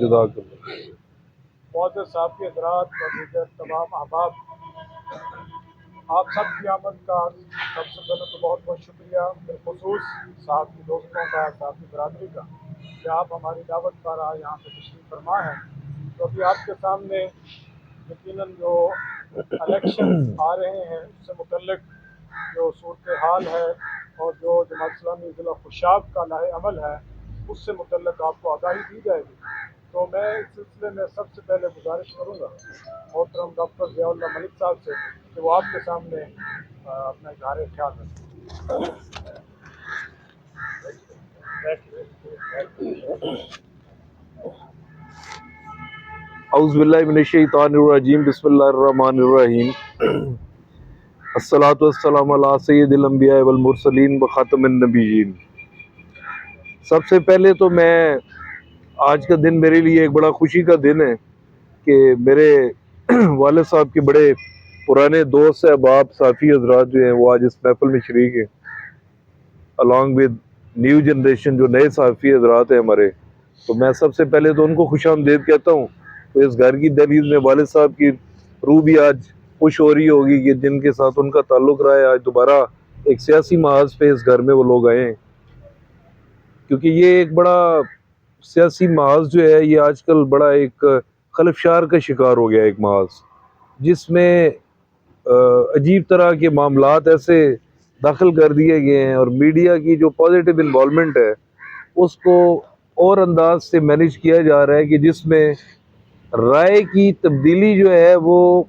जज़ाकल्लाह। बहुत साहब के हज़रात व दीगर तमाम अहबाब, आप सब की आमद का सबसे पहले तो बहुत बहुत शुक्रिया, बिलखुसूस साहब के दोस्तों का, साहब की बरादरी का, कि आप हमारी दावत पर आज यहाँ पे तशरीफ़ फरमा है। तो अभी आपके सामने यकीनन जो इलेक्शन आ रहे हैं उससे मुतल्लिक जो सूरत हाल है और जो जमात इस्लामी ज़िला खुशाब का लाहे अमल है उससे मुतल्लिक आपको आगाही दी जाएगी। तो मैं इस सिलसिले में सबसे पहले गुजारिश करूँगा मोहतरम डॉक्टर ज़ियाउल्लाह मलिक साहब से कि वो आपके सामने अपना इज़हार ख्याल औज़ु बिल्लाहि मिनश्शैतानिर्रजीम बिस्मिल्लाहिर्रहमानिर्रहीम अस्सलातु वस्सलामु अला सय्यिदिल अंबिया वल मुरसलीन व खातमिन नबिय्यीन। सबसे पहले तो मैं आज का दिन मेरे लिए एक बड़ा खुशी का दिन है कि मेरे वालिद साहब के बड़े पुराने दोस्त अहबाब साफ़ी हज़रात जो हैं वो आज इस महफ़िल में शरीक हैं, अलॉन्ग विद न्यू जनरेशन जो नए साफ़ी हज़रात हैं हमारे। तो मैं सबसे पहले तो उनको खुशामदीद कहता हूँ। तो इस घर की दहलीज़ में वालिद साहब की रूह भी आज खुश हो रही होगी कि जिनके साथ उनका ताल्लुक़ रहा है आज दोबारा एक सियासी महाज पे इस घर में वो लोग आए हैं, क्योंकि ये एक बड़ा सियासी महाज जो है ये आजकल बड़ा एक खलफशार का शिकार हो गया, एक महाज जिसमें अजीब तरह के मामलात ऐसे दाखिल कर दिए गए हैं और मीडिया की जो पॉजिटिव इन्वॉल्वमेंट है उसको और अंदाज से मैनेज किया जा रहा है कि जिसमें राय की तब्दीली जो है वो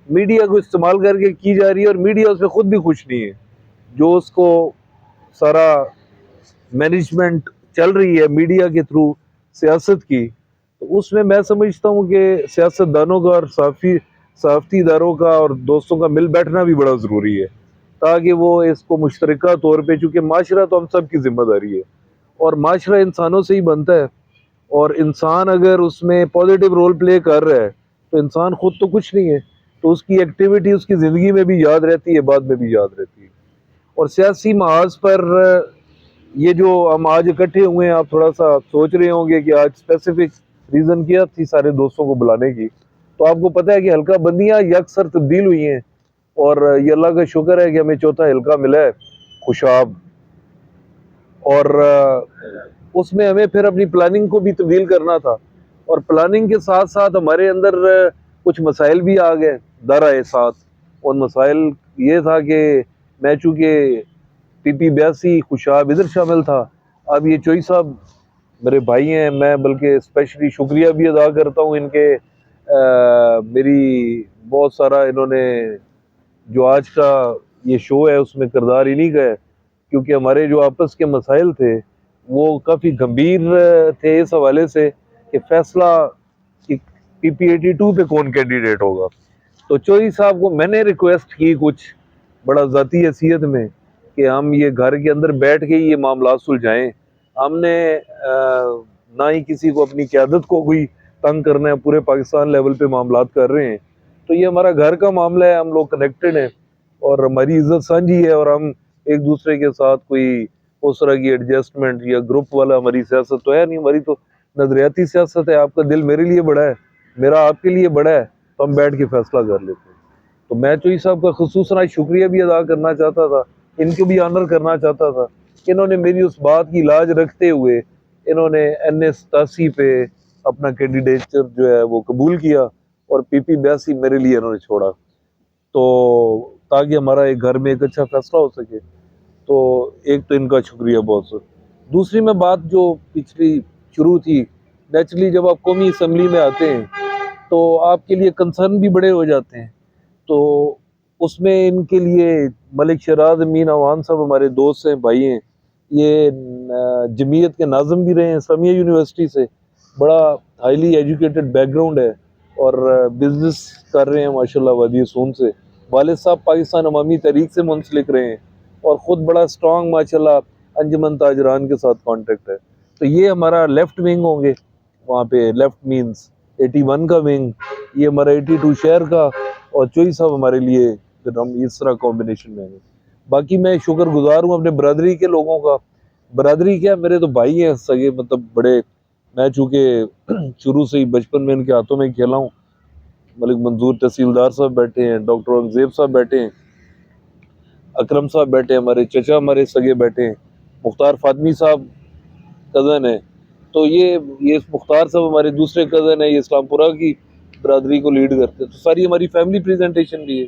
मीडिया को इस्तेमाल करके की जा रही है और मीडिया उसमें ख़ुद भी खुश नहीं है। जो उसको सारा मैनेजमेंट चल रही है मीडिया के थ्रू सियासत की, तो उसमें मैं समझता हूँ कि सियासतदानों का और सहाफ़ती इदारों का और दोस्तों का मिल बैठना भी बड़ा ज़रूरी है, ताकि वो इसको मुश्तरका तौर पे, चूँकि माशरा तो हम सब की ज़िम्मेदारी है और माशरा इंसानों से ही बनता है, और इंसान अगर उसमें पॉजिटिव रोल प्ले कर रहा है तो इंसान खुद तो कुछ नहीं है, तो उसकी एक्टिविटी उसकी ज़िंदगी में भी याद रहती है, बाद में भी याद रहती है। और सियासी महाज पर ये जो हम आज इकट्ठे हुए हैं, आप थोड़ा सा सोच रहे होंगे कि आज स्पेसिफिक रीज़न क्या थी सारे दोस्तों को बुलाने की। तो आपको पता है कि हल्का बंदियाँ यकसर तब्दील हुई हैं और ये अल्लाह का शुक्र है कि हमें चौथा हल्का मिला है खुशाब, और उसमें हमें फिर अपनी प्लानिंग को भी तब्दील करना था और प्लानिंग के साथ साथ हमारे अंदर कुछ मसाइल भी आ गए दर साथ। उन मसाइल ये था कि मैं चूँकि PP82 खुशाब इधर शामिल था, अब ये चोई साहब मेरे भाई हैं, मैं बल्कि स्पेशली शुक्रिया भी अदा करता हूँ इनके, मेरी बहुत सारा इन्होंने जो आज का ये शो है उसमें किरदार इन्हीं का है, क्योंकि हमारे जो आपस के मसाइल थे वो काफ़ी गंभीर थे इस हवाले से कि फ़ैसला कि PP82 पे कौन कैंडिडेट होगा। तो चौधरी साहब को मैंने रिक्वेस्ट की कुछ बड़ा ज़ाती हैसियत में कि हम ये घर के अंदर बैठ के ये मामला सुलझाएं। हमने ना ही किसी को अपनी क़यादत को कोई तंग करना है, पूरे पाकिस्तान लेवल पे मामलात कर रहे हैं। तो ये हमारा घर का मामला है, हम लोग कनेक्टेड हैं और हमारी इज्जत सांझी है, और हम एक दूसरे के साथ कोई उस तरह की एडजस्टमेंट या ग्रुप वाला हमारी सियासत तो है नहीं। हमारी तो नजरियाती सियासत है, आपका दिल मेरे लिए बड़ा है, मेरा आपके लिए बड़ा है, तो हम बैठ के फैसला कर लेते हैं। तो मैं चोई साहब का खुसूसन आज शुक्रिया भी अदा करना चाहता था, इनको भी ऑनर करना चाहता था कि इन्होंने मेरी उस बात की लाज रखते हुए इन्होंने NA87 पे अपना कैंडिडेचर जो है वो कबूल किया और PP82 मेरे लिए इन्होंने छोड़ा, तो ताकि हमारा एक घर में एक अच्छा फैसला हो सके। तो एक तो इनका शुक्रिया बहुत सर। दूसरी में बात जो पिछली शुरू थी, नेचुरली जब आप कौमी असम्बली में आते हैं तो आपके लिए कंसर्न भी बड़े हो जाते हैं। तो उसमें इनके लिए मलिक शराद अमीन अवान साहब हमारे दोस्त हैं, भाई हैं, ये जमीयत के नाज़िम भी रहे हैं इस्लामिया यूनिवर्सिटी से, बड़ा हाईली एजुकेटेड बैकग्राउंड है और बिजनेस कर रहे हैं माशाल्लाह वादी सून से। वालिद साहब पाकिस्तान अवामी तहरीक से मुंसलिक रहे हैं और ख़ुद बड़ा स्ट्रॉन्ग माशाल्लाह अंजुमन ताजरान के साथ कॉन्टेक्ट है। तो ये हमारा लेफ़्ट विंग होंगे, वहाँ पे लेफ़्ट मीन्स 81 का विंग, ये हमारा 82 शहर का, और चोई साहब हमारे लिए फिर हम इस तरह कॉम्बिनेशन में हैं। बाकी मैं शुक्रगुजार हूँ अपने बरादरी के लोगों का। बरादरी क्या, मेरे तो भाई हैं सगे, मतलब बड़े। मैं चूँकि शुरू से ही बचपन में इनके हाथों में खेला हूँ। मलिक मंजूर तहसीलदार साहब बैठे हैं, डॉक्टर औरंगजेब साहब बैठे हैं, अकरम साहब बैठे हैं, हमारे चचा हमारे सगे बैठे हैं, मुख्तार फातमी साहब कज़न है। तो ये मुख्तार साहब हमारे दूसरे कज़न है, ये इस्लामपुरा की बरादरी को लीड करते हैं। तो सारी हमारी फैमिली प्रेजेंटेशन भी है।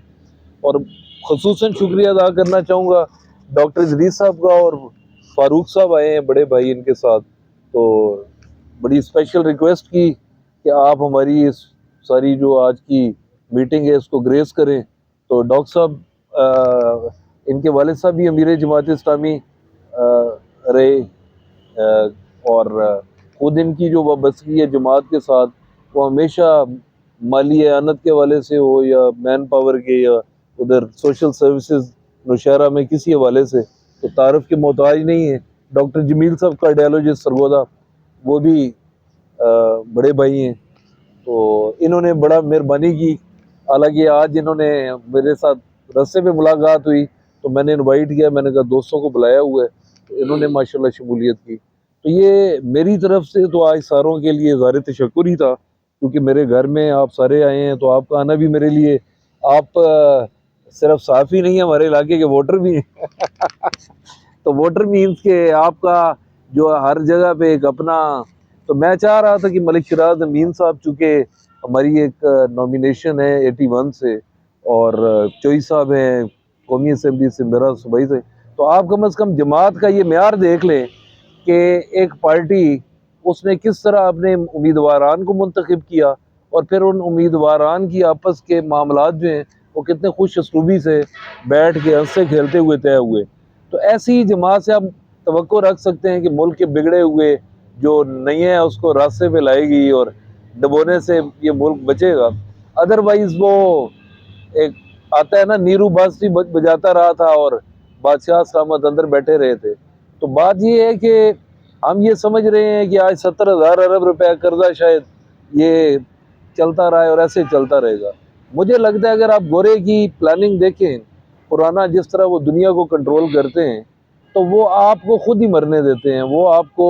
और ख़ुसूसन शुक्रिया अदा करना चाहूँगा डॉक्टर इदरीस साहब का, और फारूक साहब आए हैं बड़े भाई इनके साथ। तो बड़ी स्पेशल रिक्वेस्ट की कि आप हमारी इस सारी जो आज की मीटिंग है इसको ग्रेस करें। तो डॉक्टर साहब इनके वालिद साहब भी अमीर जमात इस्लामी रहे, और खुद इनकी जो वाबस्तगी है जमात के साथ वो हमेशा माली एआनत के हवाले से हो या मैन पावर के या उधर सोशल सर्विसेज नौशहरा में किसी हवाले से, तो तारफ़ के मोहताज नहीं है। डॉक्टर जमील साहब कार्डियोलॉजिस्ट सरगोदा, वो भी बड़े भाई हैं। तो इन्होंने बड़ा मेहरबानी की। हालांकि आज इन्होंने मेरे साथ रास्ते पे मुलाकात हुई तो मैंने इनवाइट किया, मैंने कहा दोस्तों को बुलाया हुआ है, तो इन्होंने माशाल्लाह शमूलियत की। तो ये मेरी तरफ से तो आज सारों के लिए ज़ाहिर तशक्कुर ही था, क्योंकि मेरे घर में आप सारे आए हैं, तो आपका आना भी मेरे लिए, आप सिर्फ साफ़ी नहीं है, हमारे इलाके के वोटर भी हैं तो वोटर मीन्स के आपका जो हर जगह पे एक अपना। तो मैं चाह रहा था कि मलिक शराद अमीन साहब, चूँकि हमारी एक नॉमिनेशन है 81 से, और चोई साहब हैं कौमी असम्बली से, मेरा सूबाई से, तो आप कम अज़ कम जमात का ये मेयार देख लें कि एक पार्टी उसने किस तरह अपने उम्मीदवारान को मुंतखब किया, और फिर उन उम्मीदवारान की आपस के मामलात जो हैं वो कितने खुश असलूबी से बैठ के हंसते खेलते हुए तय हुए। तो ऐसी जमात से आप तवक्को रख सकते हैं कि मुल्क के बिगड़े हुए जो नहीं है उसको रास्ते पे लाएगी और डबोने से ये मुल्क बचेगा। अदरवाइज वो एक आता है ना, नीरू बांसुरी बजाता रहा था और बादशाह सलामत अंदर बैठे रहे थे। तो बात ये है कि हम ये समझ रहे हैं कि आज 70,000 अरब रुपया कर्जा शायद ये चलता रहा है और ऐसे चलता रहेगा। मुझे लगता है अगर आप गोरे की प्लानिंग देखें, पुराना जिस तरह वो दुनिया को कंट्रोल करते हैं, तो वो आपको खुद ही मरने देते हैं, वो आपको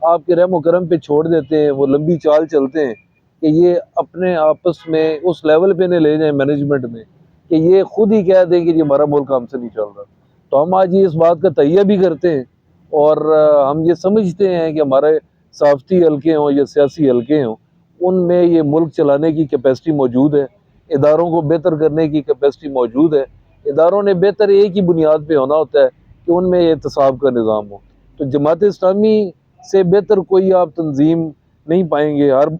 आपके रहम करम पे छोड़ देते हैं, वो लंबी चाल चलते हैं कि ये अपने आपस में उस लेवल पे नहीं ले जाएं मैनेजमेंट में कि ये खुद ही कह दें कि ये हमारा मुल्क हमसे नहीं चल रहा। तो हम आज ये इस बात का तहिया भी करते हैं, और हम ये समझते हैं कि हमारे सहाफ़ती हल्के हों या सियासी हल्के हों, उनमें ये मुल्क चलाने की कैपेसिटी मौजूद है, इदारों को बेहतर करने की कैपेसिटी मौजूद है। इदारों ने बेहतर एक ही बुनियाद पे होना होता है कि उनमें एहतसाब का निज़ाम हो। तो जमात इस्लामी से बेहतर कोई आप तंजीम नहीं पाएंगे। हर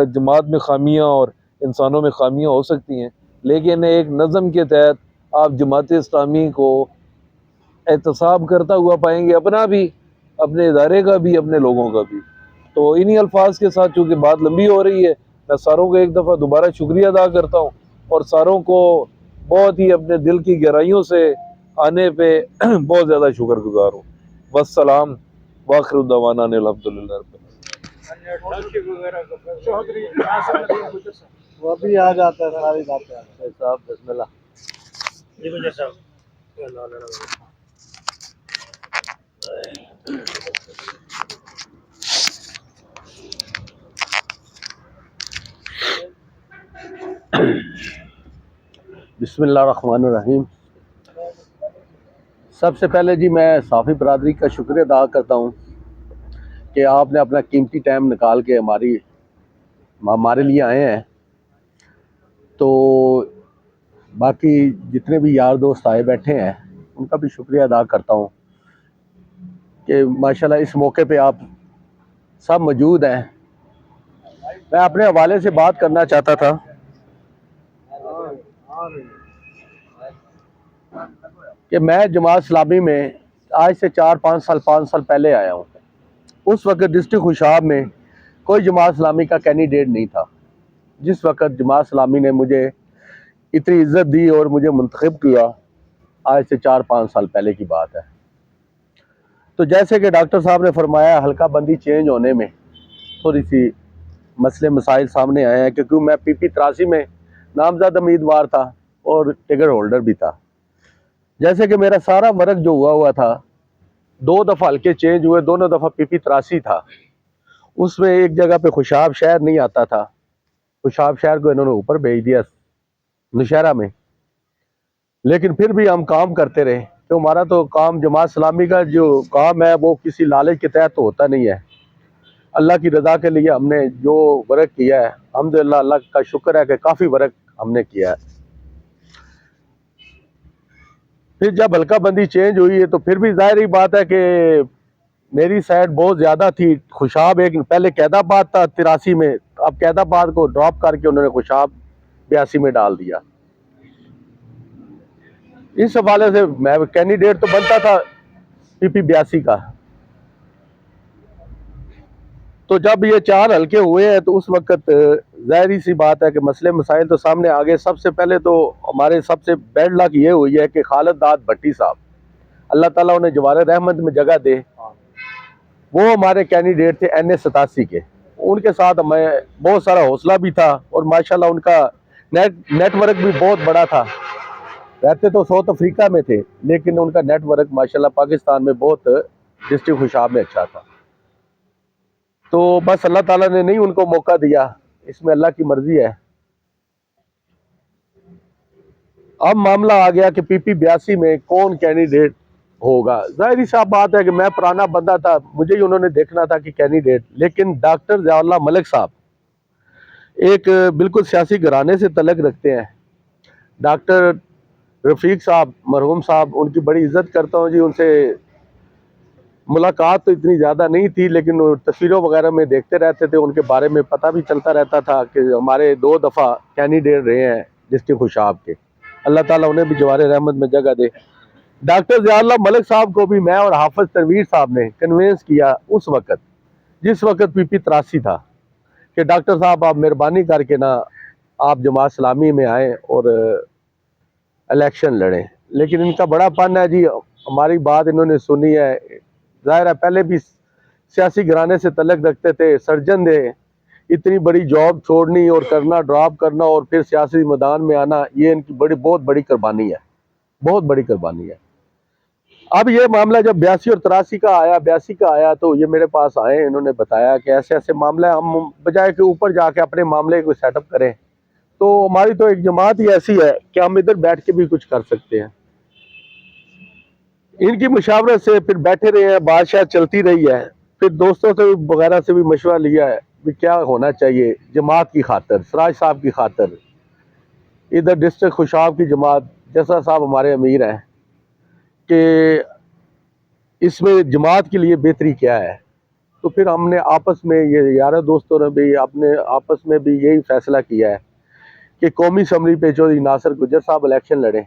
जमात में खामियाँ और इंसानों में खामियाँ हो सकती हैं, लेकिन एक नज़म के तहत आप जमात इस्लामी को एहतसाब करता हुआ पाएंगे, अपना भी, अपने इदारे का भी, अपने लोगों का भी। तो इन्हीं अल्फाज के साथ, चूँकि बात लंबी हो रही है, मैं सारों को एक दफ़ा दोबारा शुक्रिया अदा करता हूँ और सारों को बहुत ही अपने दिल की गहराइयों से आने पे बहुत ज़्यादा शुक्रगुजार हूँ। वस्सलाम वाखिर दावाना अनिल हम्दुलिल्लाह रब्बिल आलमीन। चौधरी नासिर नदीम गुजर साहब। वो भी आ जाता है, सारी बातें आते हैं। साहब बिस्मिल्लाह। जी गुजर साहब। बिस्मिल्लाहिर्रहमानिर्रहीम। सबसे पहले जी मैं साफ़ी बरादरी का शुक्रिया अदा करता हूँ कि आपने अपना कीमती टाइम निकाल के हमारे लिए आए हैं। तो बाकी जितने भी यार दोस्त आए बैठे हैं उनका भी शुक्रिया अदा करता हूँ कि माशाल्लाह इस मौके पे आप सब मौजूद हैं। मैं अपने हवाले से बात करना चाहता था। कि मैं जमात इस्लामी में आज से 4-5 साल 5 साल पहले आया हूँ। उस वक्त डिस्ट्रिक्ट खुशाब में कोई जमात इस्लामी का कैंडिडेट नहीं था। जिस वक्त जमात इस्लामी ने मुझे इतनी इज्जत दी और मुझे मुंतखब किया, आज से 4-5 साल पहले की बात है। तो जैसे कि डॉक्टर साहब ने फरमाया, हल्का बंदी चेंज होने में थोड़ी सी मसले मसाइल सामने आए हैं, क्योंकि मैं PP 83 में नामजद उम्मीदवार था और टिकट होल्डर भी था। जैसे कि मेरा सारा वर्क जो हुआ था, 2 दफ़ा हल्के चेंज हुए, दोनों दफ़ा PP 83 था। उसमें एक जगह पे खुशाब शहर नहीं आता था, खुशाब शहर को इन्होंने ऊपर भेज दिया नौशहरा में। लेकिन फिर भी हम काम करते रहे, तो हमारा तो काम जमात इस्लामी का जो काम है वो किसी लालच के तहत तो होता नहीं है। अल्लाह की रज़ा के लिए हमने जो वर्क किया है, अल्हम्दुलिल्लाह अल्लाह का शुक्र है कि काफ़ी वर्क हमने किया है। फिर जब हल्का बंदी चेंज हुई है तो फिर भी जाहिर ही बात है कि मेरी साइड बहुत ज़्यादा थी। खुशाब एक पहले कैदाबाद था 83 में, अब कैदाबाद को ड्रॉप करके उन्होंने खुशाब 82 में डाल दिया। इस हवाले से मैं कैंडिडेट तो बनता था PP 82 का। तो जब ये 4 हल्के हुए हैं तो उस वक्त ज़ाहिर सी बात है कि मसले मसाइल तो सामने आ गए। सबसे पहले तो हमारे सबसे बैड लक ये हुई है कि खालिद दाद भट्टी साहब, अल्लाह ताला उन्हें जवारे रहमत में जगह दे, वो हमारे कैंडिडेट थे NA 87 के। उनके साथ हमें बहुत सारा हौसला भी था और माशाल्लाह उनका नेटवर्क भी बहुत बड़ा था। रहते तो साउथ अफ्रीका में थे, लेकिन उनका नेटवर्क माशाल्लाह पाकिस्तान में बहुत डिस्ट्रिक्ट खुशाब में अच्छा था। तो बस अल्लाह ताला ने नहीं उनको मौका दिया, इसमें अल्लाह की मर्जी है। अब मामला आ गया कि PP 82 में कौन कैंडिडेट होगा। जाहिर सी बात है कि मैं पुराना बंदा था, मुझे ही उन्होंने देखना था कि कैंडिडेट। लेकिन डॉक्टर ज़ियाउल्लाह मलिक साहब एक बिल्कुल सियासी घराने से तल्लुक़ रखते हैं। डॉक्टर रफ़ीक साहब मरहूम साहब, उनकी बड़ी इज्जत करता हूँ जी। उनसे मुलाकात तो इतनी ज़्यादा नहीं थी, लेकिन तस्वीरों वगैरह में देखते रहते थे, उनके बारे में पता भी चलता रहता था कि हमारे 2 दफ़ा कैंडिडेट रहे हैं डिस्ट्रिक्ट खुशाब के। अल्लाह ताला उन्हें भी जवारे रहमत में जगह दे। डॉक्टर ज़ियाउल्लाह मलिक साहब को भी मैं और हाफिज तनवीर साहब ने कन्वेंस किया उस वक्त, जिस वक्त PP 83 था, कि डॉक्टर साहब आप मेहरबानी करके ना आप जमात इस्लामी में आएँ और इलेक्शन लड़ें। लेकिन इनका बड़ा फन है जी, हमारी बात इन्होंने सुनी है। जाहिर है पहले भी सियासी घराने से तल्लुक़ रखते थे, सर्जन थे। इतनी बड़ी जॉब छोड़नी और करना, ड्रॉप करना और फिर सियासी मैदान में आना, ये इनकी बहुत बड़ी कुर्बानी है, बहुत बड़ी कुर्बानी है। अब ये मामला जब 82 और 83 का आया, 82 का आया, तो ये मेरे पास आए, इन्होंने बताया कि ऐसे ऐसे मामला है, हम बजाय के ऊपर जाके अपने मामले को सेटअप करें। तो हमारी तो एक जमात ही ऐसी है कि हम इधर बैठ के भी कुछ कर सकते हैं। इनकी मुशावरत से फिर बैठे रहे हैं, बादशाह चलती रही है। फिर दोस्तों से वगैरह से भी मशवरा लिया है कि क्या होना चाहिए जमात की खातर, सराज साहब की खातर, इधर डिस्ट्रिक्ट खुशाब की जमात, जैसा साहब हमारे अमीर हैं, कि इसमें जमात के लिए बेहतरी क्या है। तो फिर हमने आपस में, ये यारों दोस्तों ने भी अपने आपस में भी यही फैसला किया है कि कौमी असम्बली पे चौधरी नासिर गुजर साहब इलेक्शन लड़ें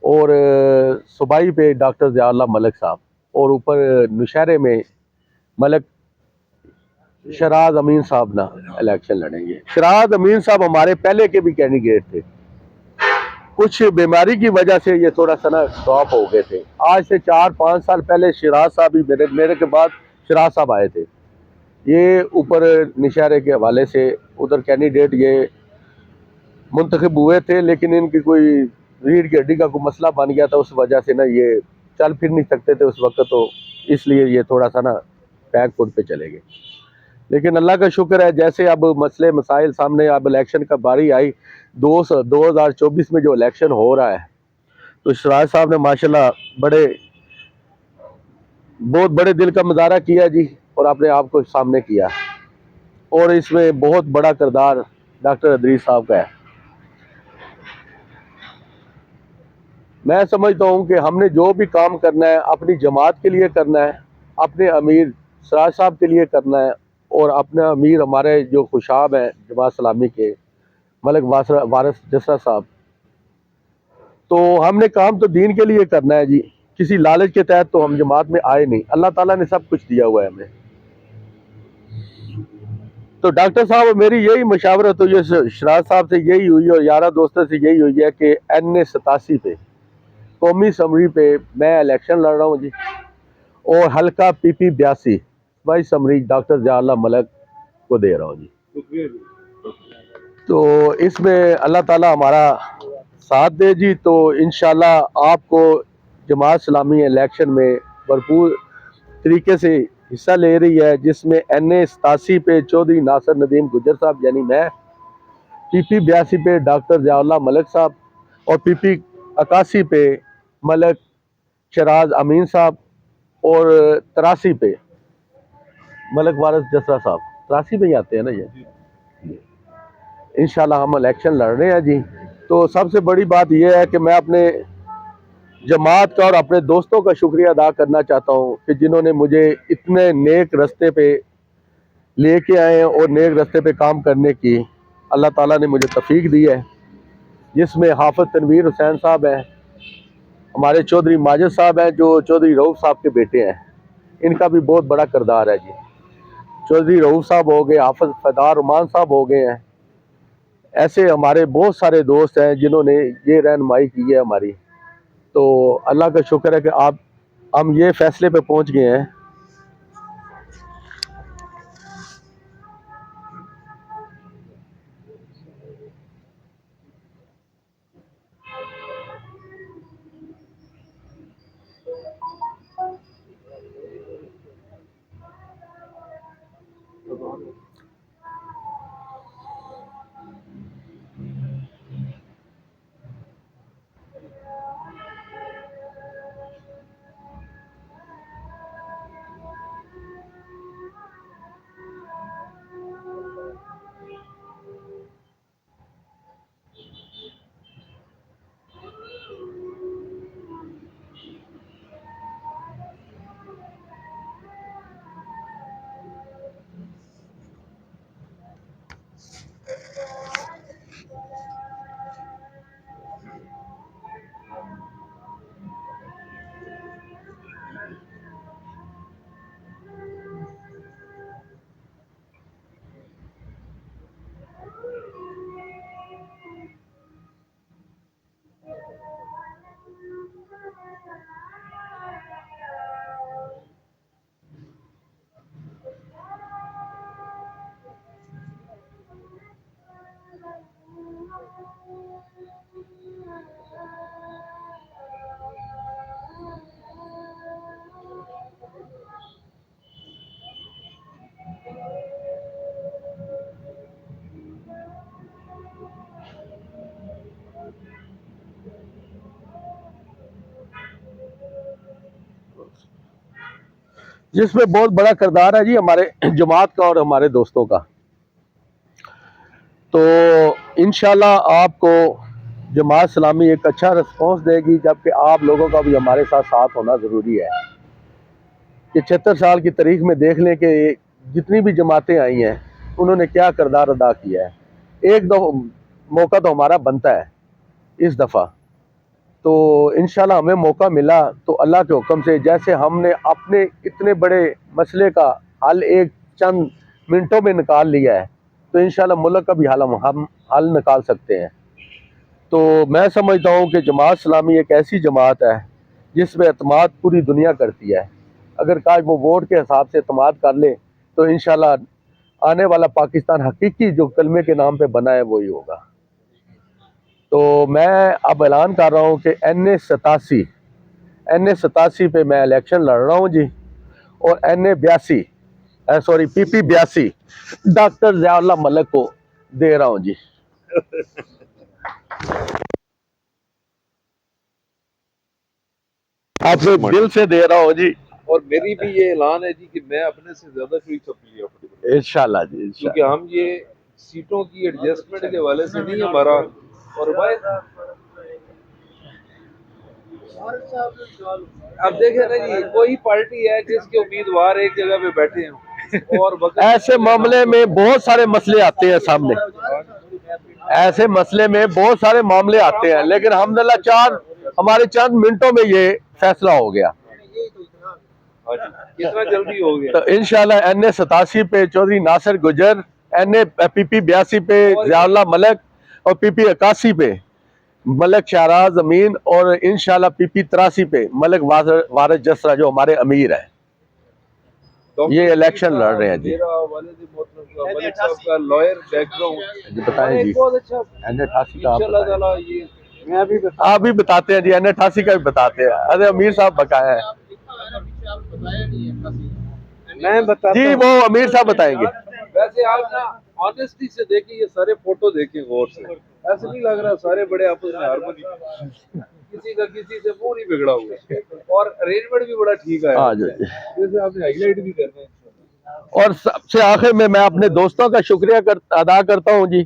और सूबाई पे डॉक्टर ज़ियाउल्लाह मलिक साहब, और ऊपर नौशहरे में मलिक शराज अमीन साहब ना इलेक्शन लड़ेंगे। शराज अमीन साहब हमारे पहले के भी कैंडिडेट थे, कुछ बीमारी की वजह से ये थोड़ा सा ना ड्रॉप हो गए थे। आज से 4-5 साल पहले शराज साहब ही मेरे के बाद शराज साहब आए थे। ये ऊपर निशारे के हवाले से उधर कैंडिडेट ये मुंतखब हुए थे, लेकिन इनकी कोई रीढ़ की हड्डी का कोई मसला बन गया था, उस वजह से ना ये चल फिर नहीं सकते थे उस वक्त, तो इसलिए ये थोड़ा सा ना बैकफुट पे चले गए। लेकिन अल्लाह का शुक्र है, जैसे अब मसले मसाइल सामने, अब इलेक्शन का बारी आई 2024 में जो इलेक्शन हो रहा है, तो शराज साहब ने माशाल्लाह बहुत बड़े दिल का मुजाहरा किया जी, और अपने आप को सामने किया, और इसमें बहुत बड़ा किरदार डॉक्टर अदरीस साहब का है। मैं समझता हूँ कि हमने जो भी काम करना है अपनी जमात के लिए करना है, अपने अमीर सराज साहब के लिए करना है, और अपना अमीर हमारे जो खुशाब हैं जमात इस्लामी के मलिक वारिस जसरा साहब, तो हमने काम तो दीन के लिए करना है जी, किसी लालच के तहत तो हम जमात में आए नहीं, अल्लाह ताला ने सब कुछ दिया हुआ है हमें। तो डॉक्टर साहब मेरी यही मशावरत हुई है शराज साहब से, यही हुई और यारा दोस्तों से यही हुई है कि NA 87 पे कौमी असम्बली पे मैं इलेक्शन लड़ रहा हूँ जी, और हल्का PP 82 भाई समरी डॉक्टर जयाउल्लाह मलिक को दे रहा हूँ जी। तो इसमें अल्लाह ताला हमारा साथ दे जी, तो इंशाल्लाह आपको जमात इस्लामी इलेक्शन में भरपूर तरीके से हिस्सा ले रही है, जिसमें NA 87 पे चौधरी नासिर नदीम गुजर साहब यानी मैं, PP 82 पे डॉक्टर जयाउल्लाह मलिक साहब, और PP 81 पे मलिक शराज अमीन साहब, और 83 पे मलिक वारिस जसरा साहब। 83 पे ही आते हैं ना ये। इंशाल्लाह हम इलेक्शन लड़ रहे हैं जी। तो सबसे बड़ी बात यह है कि मैं अपने जमात का और अपने दोस्तों का शुक्रिया अदा करना चाहता हूँ कि जिन्होंने मुझे इतने नेक रास्ते पे लेके आए हैं और नेक रास्ते पे काम करने की अल्लाह ताला ने मुझे तौफीक दी है, जिसमें हाफिज तनवीर हुसैन साहब हैं, हमारे चौधरी माजिद साहब हैं जो चौधरी रऊफ साहब के बेटे हैं, इनका भी बहुत बड़ा किरदार है जी। चौधरी रऊफ साहब हो गए, हाफिज फदार रहमान साहब हो गए हैं, ऐसे हमारे बहुत सारे दोस्त हैं जिन्होंने ये रहनुमाई की है हमारी। तो अल्लाह का शुक्र है कि हम ये फैसले पे पहुंच गए हैं। जिसमें बहुत बड़ा किरदार है जी हमारे जमात का और हमारे दोस्तों का। तो इंशाल्लाह आपको जमात इस्लामी एक अच्छा रिस्पॉन्स देगी, जबकि आप लोगों का भी हमारे साथ होना ज़रूरी है। कि 76 साल की तारीख में देख लें कि जितनी भी जमातें आई हैं उन्होंने क्या किरदार अदा किया है। एक दो मौका तो हमारा बनता है इस दफ़ा, तो इंशाल्लाह हमें मौका मिला तो अल्लाह के हुक्म से, जैसे हमने अपने इतने बड़े मसले का हल एक चंद मिनटों में निकाल लिया है, तो इंशाल्लाह मुल्क का भी हम हल निकाल सकते हैं। तो मैं समझता हूँ कि जमात इस्लामी एक ऐसी जमात है जिसमें एतमाद पूरी दुनिया करती है। अगर काश वो वोट के हिसाब से एतमाद कर ले तो इंशाल्लाह आने वाला पाकिस्तान हकीकी जो कलमे के नाम पे बना है वही होगा। तो मैं अब ऐलान कर रहा हूँ कि NA 87 पे मैं इलेक्शन लड़ रहा हूँ जी, और PP 82 डॉक्टर ज़ियाउल्लाह मलिक को दे रहा हूँ जी। आपसे दिल से दे रहा हूँ जी। और मेरी भी ये ऐलान है जी कि मैं अपने से ज्यादा कोई सप्ली अपनी, इंशाल्लाह जी, क्योंकि इंशाल्लाह। हम ये सीटों की एडजस्टमेंट के वाले से नहीं हमारा। और भाई अब देखे ना जी, कोई पार्टी है जिसके उम्मीदवार एक जगह पे बैठे हैं और ऐसे मामले में बहुत सारे मसले आते हैं सामने, ऐसे मसले में बहुत सारे मामले आते हैं, लेकिन अल्हम्दुलिल्लाह हमारे चंद मिनटों में ये फैसला हो गया। कितना जल्दी हो गया। तो इंशाल्लाह NA 87 पे चौधरी नासिर गुजर, PP 82 पे ज़ियाउल्लाह मलिक और PP 81 पे मलिक शहराज अमीन, और इंशाल्लाह PP 83 पे मलिक वारिस जसरा जो हमारे अमीर है, ये इलेक्शन लड़ रहे हैं जी। मेरा वालिद मोहतरम मलिक साहब का लॉयर बैकग्राउंड जी बताएं जी। बहुत अच्छा। NA 88 का इंशाल्लाह ताला ये मैं भी आप भी बताते हैं जी, NA 88 का भी बताते हैं। अरे अमीर साहब बकाया है मैं बताता जी, वो अमीर साहब बताएंगे। वैसे आप ना ऑनेस्टी से देखिए, ये सारे फोटो देखें गौर से, ऐसे नहीं लग रहा सारे बड़े आपस में हारमोनी, किसी का किसी से मुंह नहीं बिगड़ा हुआ, और अरेंजमेंट भी बड़ा ठीक है। जैसे आपने हाईलाइट भी करना है। और सबसे आखिर में मैं अपने दोस्तों का शुक्रिया अदा करता हूं जी,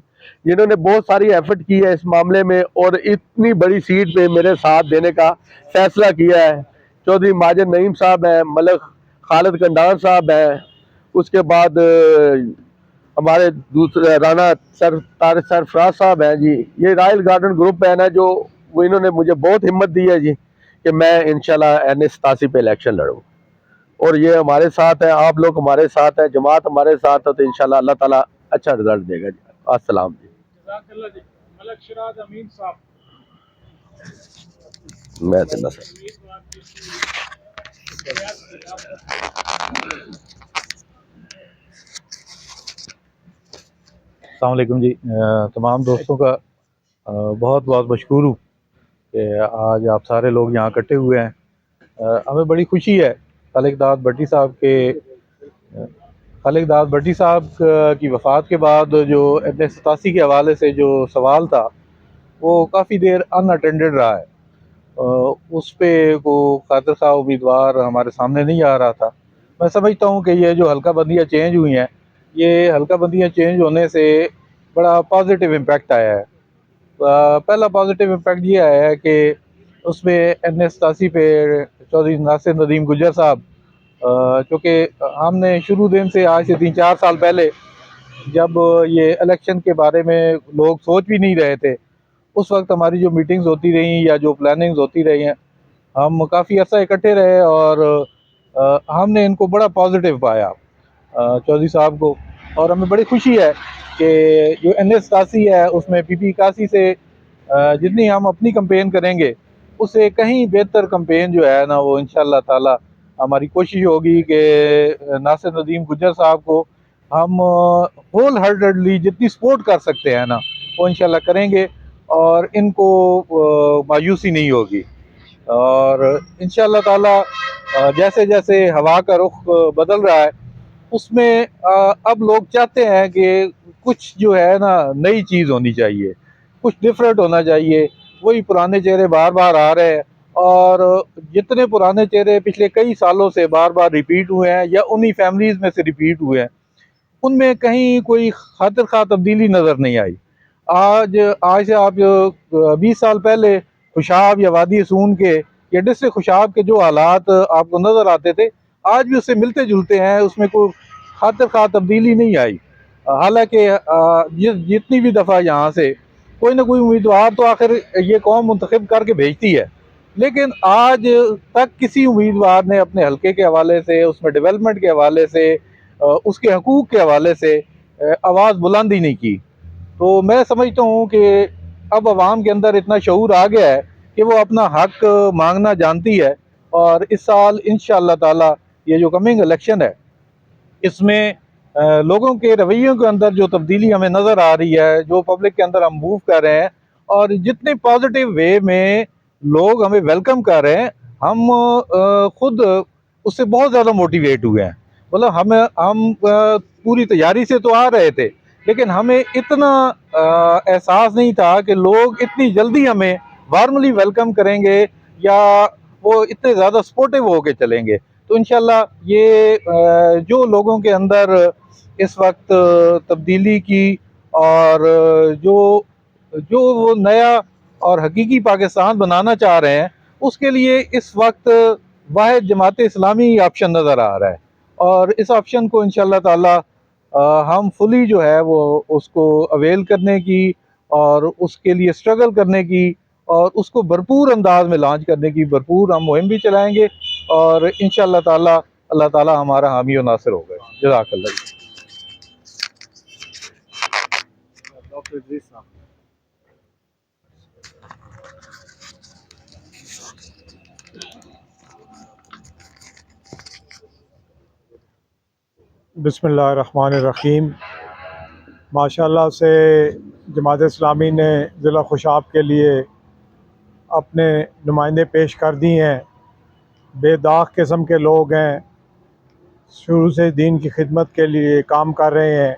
जिन्होंने बहुत सारी एफर्ट की है इस मामले में और इतनी बड़ी सीट पे मेरे साथ देने का फैसला किया है। चौधरी माजिद नईम साहब हैं, मलिक खालिद कंडार साहब हैं, उसके बाद हमारे दूसरे राना तारिक सरफराज साहब हैं जी। ये रॉयल गार्डन ग्रुप है ना, जो वो इन्होंने मुझे बहुत हिम्मत दी है जी कि मैं इंशाल्लाह NA 87 पे इलेक्शन लड़ूं, और ये हमारे साथ है, आप लोग हमारे साथ हैं, जमात हमारे साथ है, तो इंशाल्लाह अल्लाह ताला अच्छा रिजल्ट देगा जी। अस्सलाम जी। मलिक शहराज अमीन साहब, मैं तो सर अस्सलाम वालेकुम जी। तमाम दोस्तों का बहुत बहुत मशकूर हूँ कि आज आप सारे लोग यहाँ इकट्ठे हुए हैं। हमें बड़ी खुशी है खालिद दाद भट्टी साहब की वफ़ात के बाद जो NA 87 के हवाले से जो सवाल था वो काफ़ी देर अनअटेंडेड रहा है। उस पर को खातिर खां उम्मीदवार हमारे सामने नहीं आ रहा था। मैं समझता हूँ कि ये जो हल्का बंदियाँ चेंज हुई हैं, ये हल्का बंदियाँ चेंज होने से बड़ा पॉजिटिव इम्पैक्ट आया है। पहला पॉजिटिव इम्पैक्ट ये आया है कि उसमें NA 87 पे चौधरी नासिर नदीम गुजर साहब, क्योंकि हमने शुरू दिन से आज से 3-4 साल पहले जब ये इलेक्शन के बारे में लोग सोच भी नहीं रहे थे, उस वक्त हमारी जो मीटिंग्स होती रही या जो प्लानिंग्स होती रही हैं, हम काफ़ी अर्सा इकट्ठे रहे और हमने इनको बड़ा पॉजिटिव पाया चौधरी साहब को। और हमें बड़ी खुशी है कि जो NA 87 है उसमें PP 81 से जितनी हम अपनी कंपेन करेंगे उससे कहीं बेहतर कंपेन जो है ना, वो इंशाल्लाह ताला हमारी कोशिश होगी कि नासिर नदीम गुजर साहब को हम होल हार्टेडली जितनी सपोर्ट कर सकते हैं ना, वो इंशाल्लाह करेंगे और इनको मायूसी नहीं होगी। और इंशाल्लाह ताला जैसे जैसे हवा का रुख बदल रहा है, उसमें अब लोग चाहते हैं कि कुछ जो है ना नई चीज़ होनी चाहिए, कुछ डिफरेंट होना चाहिए। वही पुराने चेहरे बार बार आ रहे हैं, और जितने पुराने चेहरे पिछले कई सालों से बार बार रिपीट हुए हैं या उन्हीं फैमिलीज़ में से रिपीट हुए हैं, उनमें कहीं कोई खातिर खा तब्दीली नज़र नहीं आई। आज से आप 20 साल पहले खुशाब या वादी सून के या डिस्ट्रिक्ट खुशाब के जो हालात आपको नज़र आते थे, आज भी उससे मिलते जुलते हैं, उसमें कोई खातिर खा तब्दीली नहीं आई। हालांकि जितनी भी दफ़ा यहाँ से कोई ना कोई उम्मीदवार तो आखिर ये कौम मुंतखब करके भेजती है, लेकिन आज तक किसी उम्मीदवार ने अपने हलके के हवाले से, उसमें डेवलपमेंट के हवाले से, उसके हकूक़ के हवाले से आवाज़ बुलंद ही नहीं की। तो मैं समझता हूँ कि अब आवाम के अंदर इतना शऊर आ गया है कि वो अपना हक मांगना जानती है, और इस साल इंशाअल्लाह ताला ये जो कमिंग इलेक्शन है, इसमें लोगों के रवैयों के अंदर जो तब्दीली हमें नज़र आ रही है, जो पब्लिक के अंदर हम मूव कर रहे हैं और जितने पॉजिटिव वे में लोग हमें वेलकम कर रहे हैं, हम खुद उससे बहुत ज़्यादा मोटिवेट हुए हैं। मतलब हम पूरी तैयारी से तो आ रहे थे, लेकिन हमें इतना एहसास नहीं था कि लोग इतनी जल्दी हमें वार्मली वेलकम करेंगे या वो इतने ज़्यादा सपोर्टिव होके चलेंगे। तो इंशाल्लाह ये जो लोगों के अंदर इस वक्त तब्दीली की और जो जो वो नया और हकीकी पाकिस्तान बनाना चाह रहे हैं, उसके लिए इस वक्त वाहिद जमात इस्लामी ऑप्शन नज़र आ रहा है। और इस ऑप्शन को इंशाल्लाह ताला हम फुली जो है वो उसको अवेल करने की और उसके लिए स्ट्रगल करने की और उसको भरपूर अंदाज में लॉन्च करने की भरपूर हम मुहिम भी चलाएंगे और इंशाल्लाह ताला अल्लाह ताला हमारा हामी और नासिर होगा। जज़ाकल्लाह। डॉक्टर इदरीस साहब। बिस्मिल्लाहिर्रहमानिर्रहीम। माशाल्लाह से जमात इस्लामी ने ज़िला खुशाब के लिए अपने नुमाइंदे पेश कर दिए हैं। बेदाग किस्म के लोग हैं, शुरू से दीन की खिदमत के लिए काम कर रहे हैं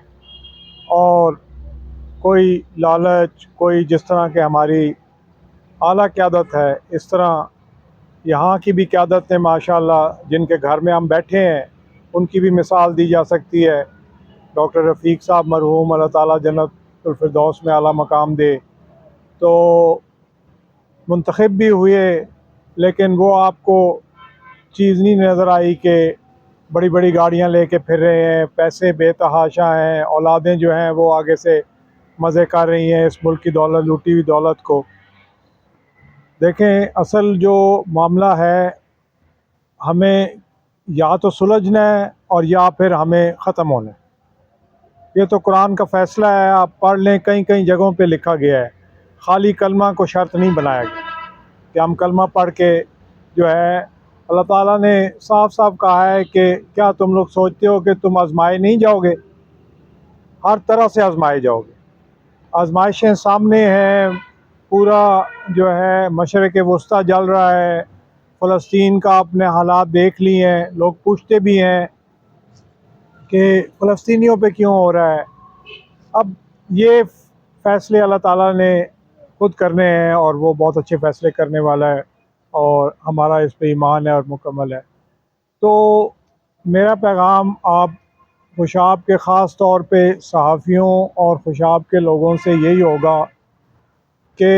और कोई लालच, कोई जिस तरह के हमारी आला क़यादत है, इस तरह यहाँ की भी क़यादत ने माशाल्लाह जिनके घर में हम बैठे हैं उनकी भी मिसाल दी जा सकती है। डॉक्टर रफ़ीक साहब मरहूम, अल्लाह ताला जन्नतुल फिरदौस में आला मकाम दे, तो मुंतखब भी हुए, लेकिन वो आपको चीज़ नहीं नज़र आई कि बड़ी बड़ी गाड़ियाँ लेके फिर रहे हैं, पैसे बेतहाशा हैं, औलादें जो हैं वो आगे से मज़े कर रही हैं इस मुल्क की दौलत, लूटी हुई दौलत को। देखें, असल जो मामला है, हमें या तो सुलझना है और या फिर हमें ख़त्म होना है। ये तो कुरान का फ़ैसला है, आप पढ़ लें, कई कई जगहों पे लिखा गया है। खाली कलमा को शर्त नहीं बनाया गया कि हम कलमा पढ़ के जो है, अल्लाह ताला ने साफ साफ कहा है कि क्या तुम लोग सोचते हो कि तुम आजमाए नहीं जाओगे? हर तरह से आजमाए जाओगे। आजमाइशें सामने हैं, पूरा जो है मशरिक़ वस्ता जल रहा है, फ़लस्तीन का अपने हालात देख लिए हैं, लोग पूछते भी हैं कि फ़लस्तीनियों पे क्यों हो रहा है। अब ये फ़ैसले अल्लाह ताला ने खुद करने हैं और वो बहुत अच्छे फ़ैसले करने वाला है और हमारा इस पे ईमान है और मुकम्मल है। तो मेरा पैगाम आप खुशाब के ख़ास तौर पे सहाफ़ियों और खुशाब के लोगों से यही होगा कि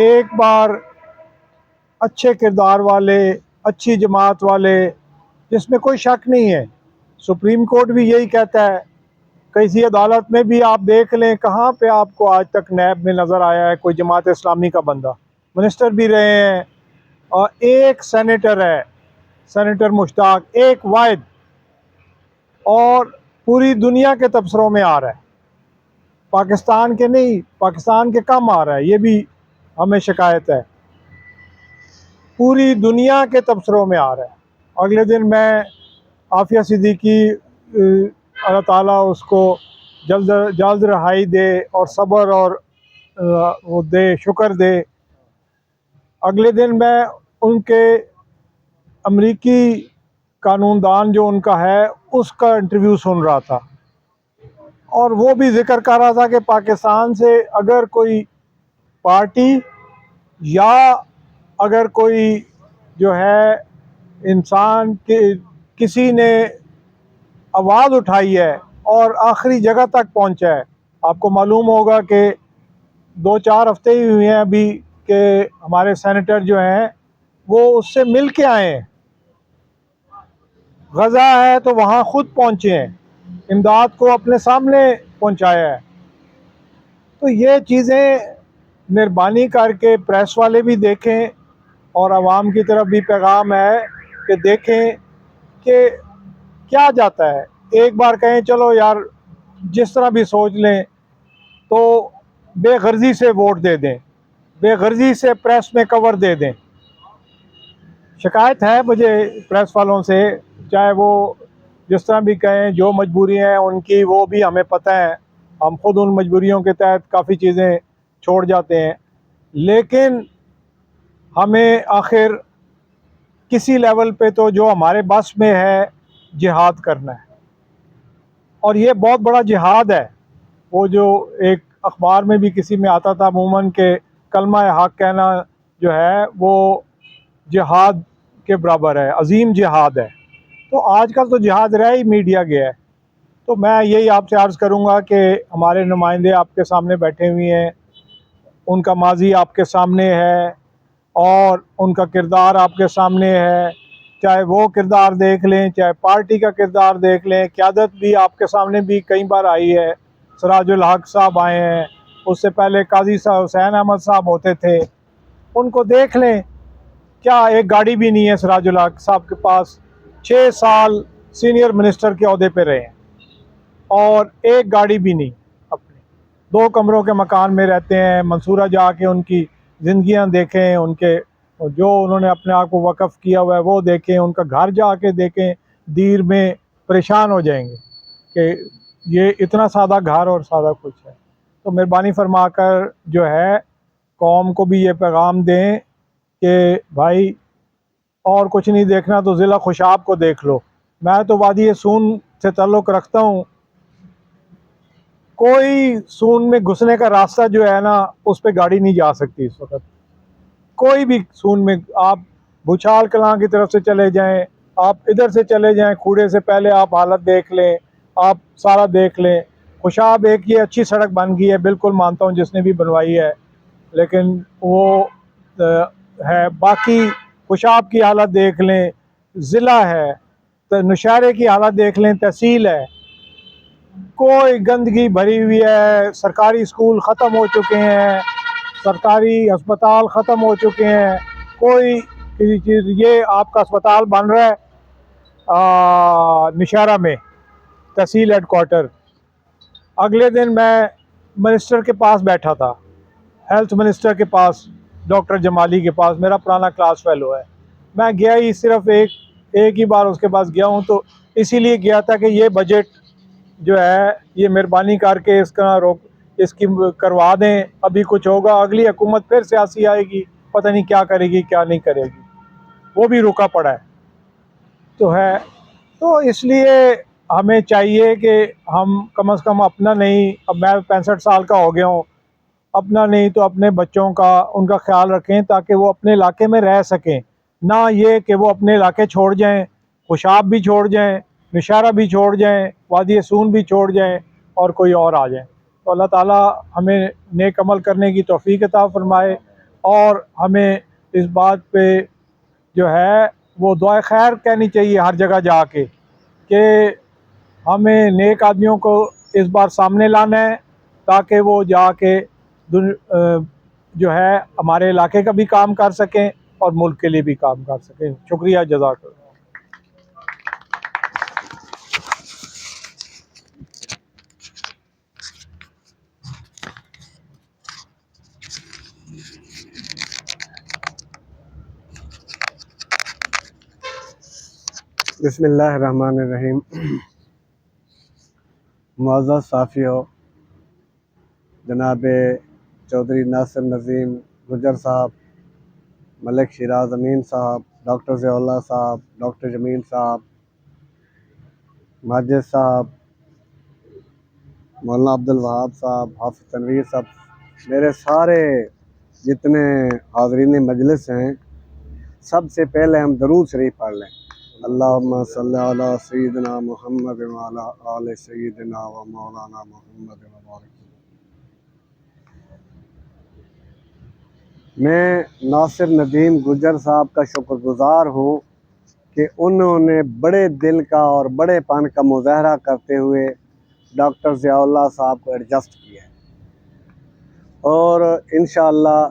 एक बार अच्छे किरदार वाले, अच्छी जमात वाले, जिसमें कोई शक नहीं है, सुप्रीम कोर्ट भी यही कहता है, किसी अदालत में भी आप देख लें, कहाँ पे आपको आज तक नैब में नज़र आया है कोई जमात इस्लामी का बंदा? मिनिस्टर भी रहे हैं और एक सेनेटर है, सेनेटर मुश्ताक, एक वाहिद, और पूरी दुनिया के तबसरों में आ रहा है, पाकिस्तान के नहीं, पाकिस्तान के कम आ रहा है, ये भी हमें शिकायत है, पूरी दुनिया के तबसरों में आ रहा है। अगले दिन मैं आफिया सिद्दीकी, अल्लाह ताला उसको जल्द जल्द रहाई दे और सब्र और वो दे, शुक्र दे। अगले दिन मैं उनके अमरीकी कानूनदान जो उनका है उसका इंटरव्यू सुन रहा था और वो भी ज़िक्र कर रहा था कि पाकिस्तान से अगर कोई पार्टी या अगर कोई जो है इंसान के किसी ने आवाज़ उठाई है और आखिरी जगह तक पहुंचा है। आपको मालूम होगा कि 2-4 हफ्ते ही हुए हैं अभी कि हमारे सेनेटर जो हैं वो उससे मिल के आए हैं, गज़ा है तो वहाँ ख़ुद पहुँचे हैं, इमदाद को अपने सामने पहुँचाया है। तो ये चीज़ें मेहरबानी करके प्रेस वाले भी देखें और आवाम की तरफ भी पैगाम है कि देखें कि क्या जाता है। एक बार कहें चलो यार जिस तरह भी सोच लें, तो बेगर्जी से वोट दे दें, बेगर्जी से प्रेस में कवर दे दें। शिकायत है मुझे प्रेस वालों से, चाहे वो जिस तरह भी कहें, जो मजबूरियाँ हैं उनकी वो भी हमें पता है, हम खुद उन मजबूरियों के तहत काफ़ी चीज़ें छोड़ जाते हैं, लेकिन हमें आखिर किसी लेवल पे तो जो हमारे बस में है जिहाद करना है, और ये बहुत बड़ा जिहाद है। वो जो एक अखबार में भी किसी में आता था अमूमन के कलमा हक कहना जो है वो जिहाद के बराबर है, अजीम जिहाद है। तो आजकल तो जिहाद रह ही मीडिया गया है। तो मैं यही आपसे अर्ज़ करूँगा कि हमारे नुमाइंदे आपके सामने बैठे हुए हैं, उनका माजी आपके सामने है और उनका किरदार आपके सामने है। चाहे वो किरदार देख लें, चाहे पार्टी का किरदार देख लें, क़यादत भी आपके सामने भी कई बार आई है। सिराजुल हक साहब आए हैं, उससे पहले काजी साहब हुसैन अहमद साहब होते थे, उनको देख लें। क्या एक गाड़ी भी नहीं है सिराजुल हक साहब के पास, 6 साल सीनियर मिनिस्टर के ओहदे पे रहे हैं और एक गाड़ी भी नहीं अपनी, 2 कमरों के मकान में रहते हैं। मंसूरा जाके उनकी ज़िंदगियाँ देखें, उनके जो उन्होंने अपने आप को वक़्फ़ किया हुआ है वो देखें, उनका घर जाके देखें, दीर में परेशान हो जाएंगे कि ये इतना सादा घर और सादा कुछ है। तो मेहरबानी फरमा कर जो है कौम को भी ये पैगाम दें कि भाई और कुछ नहीं देखना तो ज़िला खुशाब को देख लो। मैं तो वादी सून से ताल्लुक़ रखता हूँ, कोई सून में घुसने का रास्ता जो है ना उस पर गाड़ी नहीं जा सकती इस वक्त। कोई भी सून में आप भूचाल कलां की तरफ से चले जाएं, आप इधर से चले जाएं, खूड़े से पहले आप हालत देख लें, आप सारा देख लें। खुशाब एक ये अच्छी सड़क बन गई है, बिल्कुल मानता हूँ जिसने भी बनवाई है, लेकिन वो है। बाकी खुशाब की हालत देख लें, ज़िला है, तो नौशहरे की हालत देख लें, तहसील है, कोई गंदगी भरी हुई है। सरकारी स्कूल ख़त्म हो चुके हैं, सरकारी अस्पताल ख़त्म हो चुके हैं, कोई किसी चीज़। ये आपका अस्पताल बन रहा है नौशहरा में, तहसील हेडकोार्टर। अगले दिन मैं मिनिस्टर के पास बैठा था, हेल्थ मिनिस्टर के पास, डॉक्टर जमाली के पास, मेरा पुराना क्लास फेलो है। मैं गया ही सिर्फ एक ही बार उसके पास गया हूँ, तो इसीलिए गया था कि ये बजट जो है ये मेहरबानी करके इसकी करवा दें। अभी कुछ होगा, अगली हुकूमत फिर सियासी आएगी, पता नहीं क्या करेगी क्या नहीं करेगी, वो भी रुका पड़ा है तो है। तो इसलिए हमें चाहिए कि हम कम से कम अपना नहीं, अब मैं 65 साल का हो गया हूँ, अपना नहीं तो अपने बच्चों का, उनका ख्याल रखें ताकि वो अपने इलाके में रह सकें। ना ये कि वो अपने इलाके छोड़ जाएं, खुशाब भी छोड़ जाएं, नौशहरा भी छोड़ जाएं, वादी सून भी छोड़ जाएं और कोई और आ जाए। तो अल्लाह ताला हमें नेक अमल करने की तौफीक अता फरमाए, और हमें इस बात पे जो है वो दुआ खैर कहनी चाहिए हर जगह जाके कि हमें नेक आदमियों को इस बार सामने लाना है ताकि वो जाके जो है हमारे इलाके का भी काम कर सकें और मुल्क के लिए भी काम कर सकें। शुक्रिया, जज़ाकल्लाह। बिस्मिल्लाहिर्रहमानिर्रहीम। मुअज़्ज़ज़ साफ़ियो, जनाब चौधरी नासिर नज़ीम गुजर साहब, मलिक शिराज अमीन साहब, डॉक्टर ज़ियाउल्लाह साहब, डॉक्टर जमील साहब, माजिद साहब, मौलाना अब्दुल वहाब साहब, हाफ़िज़ तनवीर साहब, मेरे सारे जितने हाज़रीन मजलिस हैं, सबसे पहले हम दरूद शरीफ पढ़ लें। अल्लाहुम्मा सल्ली अला सय्यिदिना मुहम्मद व अला आलि सय्यिदिना व मौलाना मुहम्मद व बारिक। मैं नासिर नदीम गुजर साहब का शुक्रगुज़ार हूँ कि उन्होंने बड़े दिल का और बड़ेपन का मुज़ाहरा करते हुए डॉक्टर ज़ियाउल्लाह साहब को एडजस्ट किया है, और इंशाअल्लाह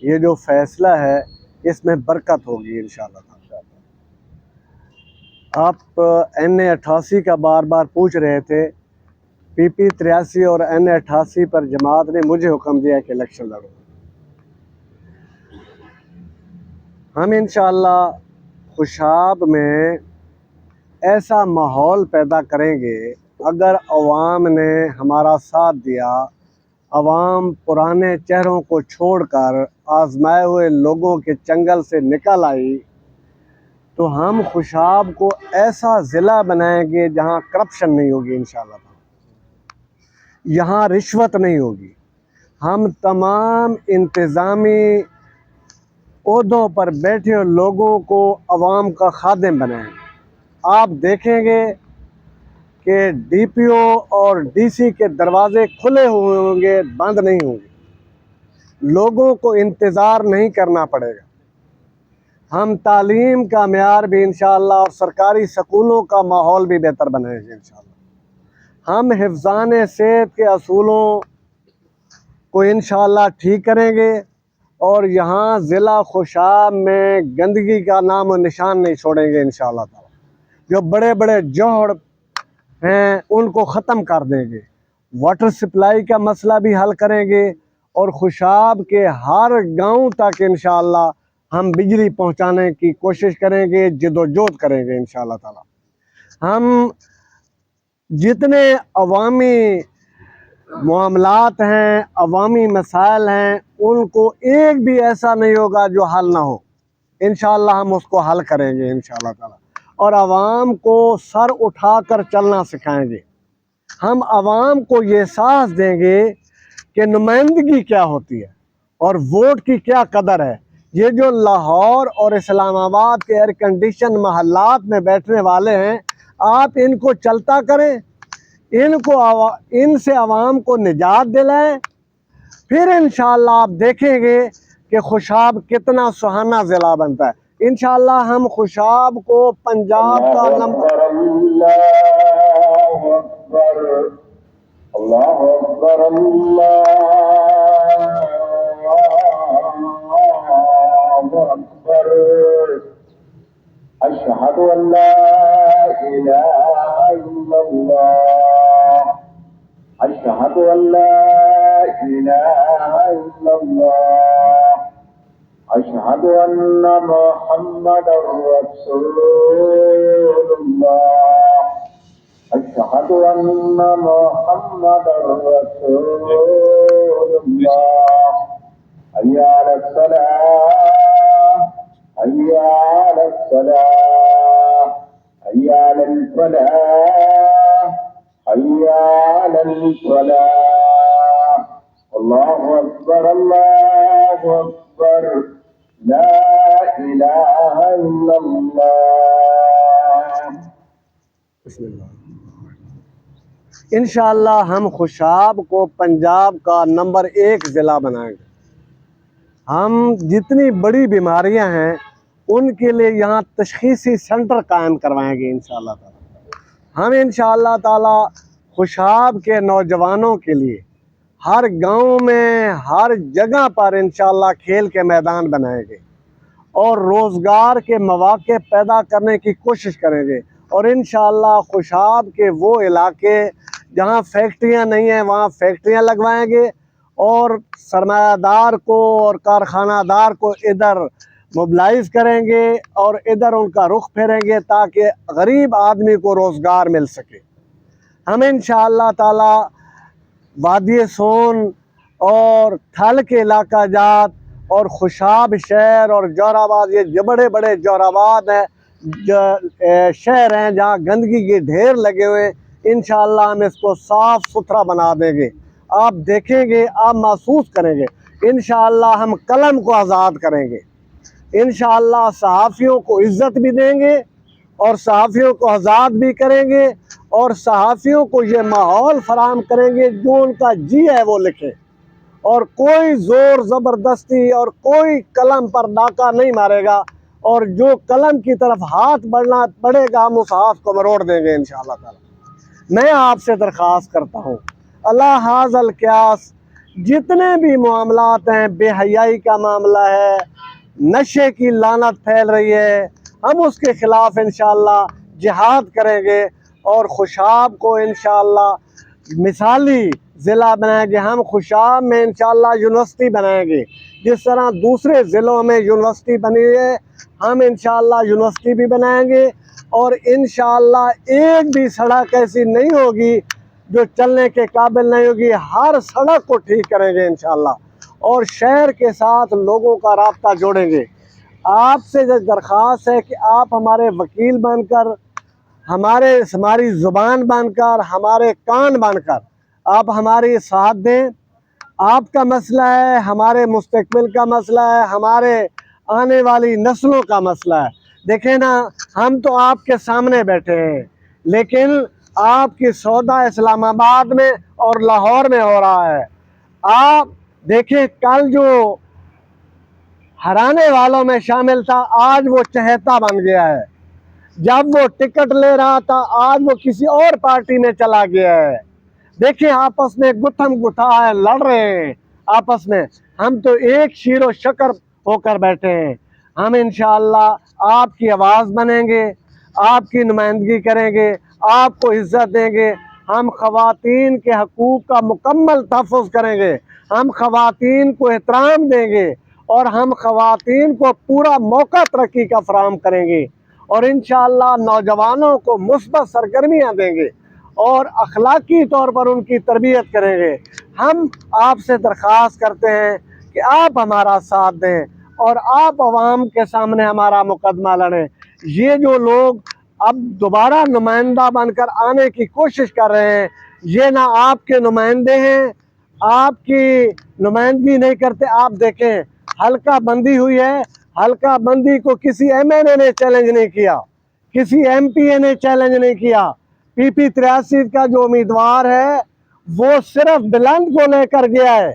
ये जो फ़ैसला है इसमें बरकत होगी इंशाअल्लाह। आप NA 88 का बार बार पूछ रहे थे, PP 83 और NA 88 पर जमात ने मुझे हुक्म दिया कि इलेक्शन लड़ो। हम इंशाअल्लाह खुशाब में ऐसा माहौल पैदा करेंगे। अगर अवाम ने हमारा साथ दिया, अवाम पुराने चेहरों को छोड़कर आजमाए हुए लोगों के चंगल से निकल आई, तो हम खुशाब को ऐसा ज़िला बनाएंगे जहां करप्शन नहीं होगी इंशाअल्लाह, यहाँ रिश्वत नहीं होगी। हम तमाम इंतज़ामी ओहदों पर बैठे हुए लोगों को अवाम का खादिम बनाएंगे। आप देखेंगे कि डीपीओ और डीसी के दरवाजे खुले हुए होंगे, बंद नहीं होंगे। लोगों को इंतज़ार नहीं करना पड़ेगा। हम तालीम का मेयार भी इंशाअल्लाह और सरकारी स्कूलों का माहौल भी बेहतर बनाएंगे इंशाअल्लाह। हम हिफ्ज़ान सेहत के असूलों को इंशाअल्लाह ठीक करेंगे और यहाँ ज़िला खुशाब में गंदगी का नाम और निशान नहीं छोड़ेंगे इंशाअल्लाह ताला। जो बड़े बड़े जोहड़ हैं उनको ख़त्म कर देंगे। वाटर सप्लाई का मसला भी हल करेंगे और खुशाब के हर गांव तक इंशाअल्लाह हम बिजली पहुंचाने की कोशिश करेंगे, जिद्दोजहद करेंगे इंशाअल्लाह ताला। हम जितने अवामी मामलात हैं, अवामी मसाइल हैं, उनको एक भी ऐसा नहीं होगा जो हल ना हो। इंशाअल्लाह हम उसको हल करेंगे इंशाअल्लाह ताला और अवाम को सर उठाकर चलना सिखाएंगे। हम अवाम को ये एहसास देंगे कि नुमाइंदगी क्या होती है और वोट की क्या कदर है। ये जो लाहौर और इस्लामाबाद के एयर कंडीशन महल्लात में बैठने वाले हैं, आप इनको चलता करें, इनसे आवाम को निजात दिलाएं, फिर इंशाअल्लाह आप देखेंगे कि खुशाब कितना सुहाना ज़िला बनता है। इंशाअल्लाह हम खुशाब को पंजाब का नंबर अशहदु अल्ला इलाहा इल्लल्लाह, अशहदु अल्ला इलाहा इल्लल्लाह, अशहदु अन्ना मुहम्मदर रसूलुल्लाह, अशहदु अन्ना मुहम्मदर रसूलुल्लाह। हय्या अलस सलाह, हय्या अलस सलाह, हय्या अलल फलाह, हय्या अलल फलाह। अल्लाहु अकबर, अल्लाहु अकबर, ला इलाहा इल्लल्लाह। इंशाअल्लाह हम खुशाब को पंजाब का नंबर 1 ज़िला बनाएंगे। हम जितनी बड़ी बीमारियां हैं उनके लिए यहाँ तशख़ीसी सेंटर कायम करवाएंगे इंशाअल्लाह ताला। हम इंशाअल्लाह ताला खुशाब के नौजवानों के लिए हर गांव में, हर जगह पर इंशाअल्लाह खेल के मैदान बनाएंगे और रोज़गार के मौक़े पैदा करने की कोशिश करेंगे। और इंशाअल्लाह खुशाब के वो इलाके जहाँ फैक्ट्रियाँ नहीं हैं वहाँ फैक्ट्रियाँ लगवाएंगे और सरमायादार को और कारखानादार को इधर मोबिलाइज़ करेंगे और इधर उनका रुख फेरेंगे ताकि गरीब आदमी को रोज़गार मिल सके। हम इंशाअल्लाह ताला वादी सोन और थल के इलाका जात और खुशाब शहर और जोराबाद, ये जो बड़े बड़े जोराबाद हैं, शहर हैं जहाँ गंदगी के ढेर लगे हुए, इंशाअल्लाह हम इसको साफ़ सुथरा बना देंगे। आप देखेंगे, आप महसूस करेंगे। इंशाअल्लाह हम कलम को आज़ाद करेंगे। इंशाअल्लाह सहाफ़ियों को इज़्ज़त भी देंगे और सहाफ़ियों को आज़ाद भी करेंगे और सहाफ़ियों को ये माहौल फराहम करेंगे जो उनका जी है वो लिखें और कोई ज़ोर ज़बरदस्ती और कोई कलम पर डाका नहीं मारेगा और जो कलम की तरफ हाथ बढ़ेगा हम उस हाथ को मरोड़ देंगे इंशाअल्लाह ताला। मैं आपसे दरख्वास्त करता हूँ, अल्लाह हाज़ल क्यास, जितने भी मामलात हैं, बेहयाई का मामला है, नशे की लानत फैल रही है, हम उसके ख़िलाफ़ इंशाअल्लाह जिहाद करेंगे और खुशाब को इंशाअल्लाह मिसाली ज़िला बनाएंगे। हम खुशाब में इंशाअल्लाह यूनिवर्सिटी बनाएंगे, जिस तरह दूसरे ज़िलों में यूनिवर्सिटी बनी है हम इंशाअल्लाह यूनिवर्सिटी भी बनाएंगे और इंशाअल्लाह एक भी सड़क ऐसी नहीं होगी जो चलने के काबिल नहीं होगी, हर सड़क को ठीक करेंगे इंशाअल्लाह और शहर के साथ लोगों का राब्ता जोड़ेंगे। आपसे जो दरख्वास्त है कि आप हमारे वकील बनकर, हमारी ज़ुबान बनकर, हमारे कान बनकर आप हमारी साथ दें। आपका मसला है, हमारे मुस्तकबिल का मसला है, हमारे आने वाली नस्लों का मसला है। देखें ना, हम तो आपके सामने बैठे हैं, लेकिन आपकी सौदा इस्लामाबाद में और लाहौर में हो रहा है। आप देखें, कल जो हराने वालों में शामिल था, आज वो चहेता बन गया है। जब वो टिकट ले रहा था, आज वो किसी और पार्टी में चला गया है। देखिए, आपस में गुत्थम गुत्था है, लड़ रहे हैं आपस में। हम तो एक शीरो शक्र होकर बैठे हैं। हम इंशाअल्लाह आपकी आवाज़ बनेंगे, आपकी नुमाइंदगी करेंगे, आपको इज्जत देंगे। हम ख़वातीन के हकूक़ का मुकम्मल तहफ़्फ़ुज़ करेंगे, हम ख़वातीन को एहतराम देंगे और हम ख़वातीन को पूरा मौका तरक्की का फराहम करेंगे और इंशाअल्लाह नौजवानों को मुस्बत सरगर्मियाँ देंगे और अखलाकी तौर पर उनकी तरबियत करेंगे। हम आपसे दरख्वास्त करते हैं कि आप हमारा साथ दें और आप अवाम के सामने हमारा मुकदमा लड़ें। ये जो लोग अब दोबारा नुमाइंदा बनकर आने की कोशिश कर रहे हैं, ये ना आपके नुमाइंदे हैं, आपकी नुमाइंदगी नहीं करते। आप देखें, हल्का बंदी हुई है, हल्का बंदी को किसी MNA ने चैलेंज नहीं किया, किसी MPA ने चैलेंज नहीं किया। PP 83 का जो उम्मीदवार है वो सिर्फ बुलंद को लेकर गया है,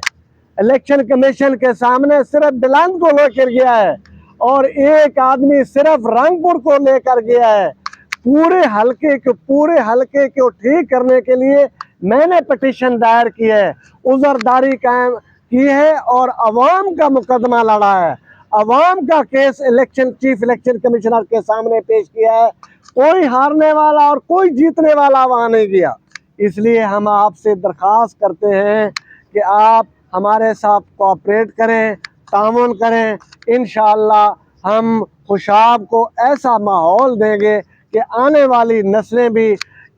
इलेक्शन कमीशन के सामने सिर्फ बुलंद को लेकर गया है और एक आदमी सिर्फ रंगपुर को लेकर गया है। पूरे हलके को ठीक करने के लिए मैंने पिटीशन दायर की है, उज़रदारी कायम की है और अवाम का मुकदमा लड़ा है, अवाम का केस चीफ इलेक्शन कमिश्नर के सामने पेश किया है। कोई हारने वाला और कोई जीतने वाला वहाँ नहीं गया। इसलिए हम आपसे दरख्वास्त करते हैं कि आप हमारे साथ कोऑपरेट करें, तामुन करें। इंशाअल्लाह हम खुशाब को ऐसा माहौल देंगे कि आने वाली नस्लें भी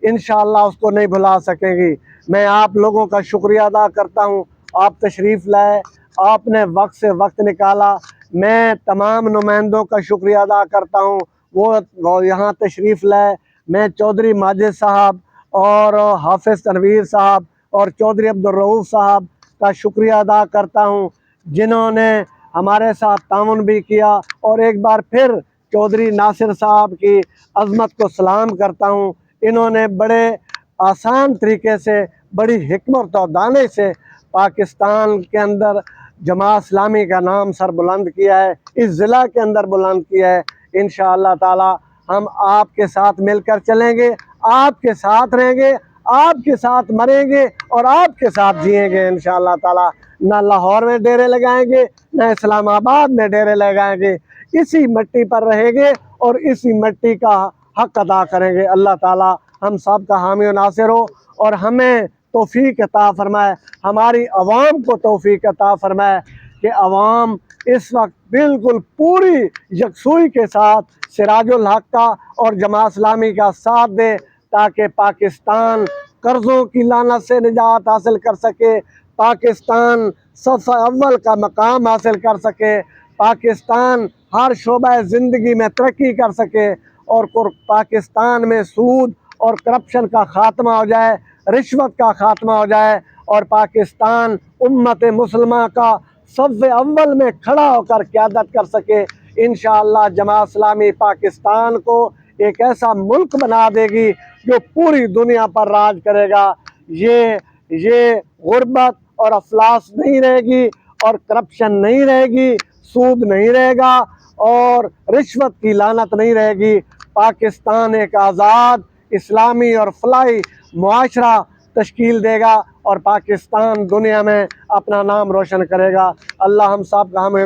इंशाअल्लाह उसको नहीं भुला सकेंगी। मैं आप लोगों का शुक्रिया अदा करता हूँ, आप तशरीफ़ लाए, आपने वक्त से वक्त निकाला। मैं तमाम नुमाइंदों का शुक्रिया अदा करता हूँ, वो यहाँ तशरीफ़ लाए। मैं चौधरी माजिद साहब और हाफिज़ तनवीर साहब और चौधरी अब्दुल रऊफ़ साहब का शुक्रिया अदा करता हूँ, जिन्होंने हमारे साथ ताउन भी किया। और एक बार फिर चौधरी नासिर साहब की अज़मत को सलाम करता हूँ। इन्होंने बड़े आसान तरीके से, बड़ी हिकमत और दाने से पाकिस्तान के अंदर जमात इस्लामी का नाम सर बुलंद किया है, इस ज़िला के अंदर बुलंद किया है। इंशाअल्लाह ताला हम आपके साथ मिलकर चलेंगे, आपके साथ रहेंगे, आपके साथ मरेंगे और आपके साथ जिएंगे इंशाअल्लाह ताला। ना लाहौर में डेरे लगाएंगे, ना इस्लामाबाद में डेरे लगाएंगे, इसी मिट्टी पर रहेंगे और इसी मिट्टी का हक अदा करेंगे। अल्लाह ताला हम सब का हामी और नासिर हो और हमें तौफीक अता फरमाए, हमारी आवाम को तौफीक अता फरमाए कि आवाम इस वक्त बिल्कुल पूरी यकसुई के साथ सिराजुल हक का और जमात इस्लामी का साथ दे, ताकि पाकिस्तान कर्ज़ों की लानत से निजात हासिल कर सके, पाकिस्तान सबसे अव्वल का मकाम हासिल कर सके, पाकिस्तान हर शोबा ज़िंदगी में तरक्की कर सके और पाकिस्तान में सूद और करप्शन का ख़ात्मा हो जाए, रिश्वत का ख़ात्मा हो जाए और पाकिस्तान उम्मत मुसलमान का सबसे अव्वल में खड़ा होकर क़यादत कर सके। इंशाअल्लाह जमात इस्लामी पाकिस्तान को एक ऐसा मुल्क बना देगी जो पूरी दुनिया पर राज करेगा। ये गुर्बत और अफलास नहीं रहेगी और करप्शन नहीं रहेगी, सूद नहीं रहेगा और रिश्वत की लानत नहीं रहेगी। पाकिस्तान एक आज़ाद, इस्लामी और फलाही मुआशरा तश्कील देगा और पाकिस्तान दुनिया में अपना नाम रोशन करेगा। अल्लाह हम सब का हम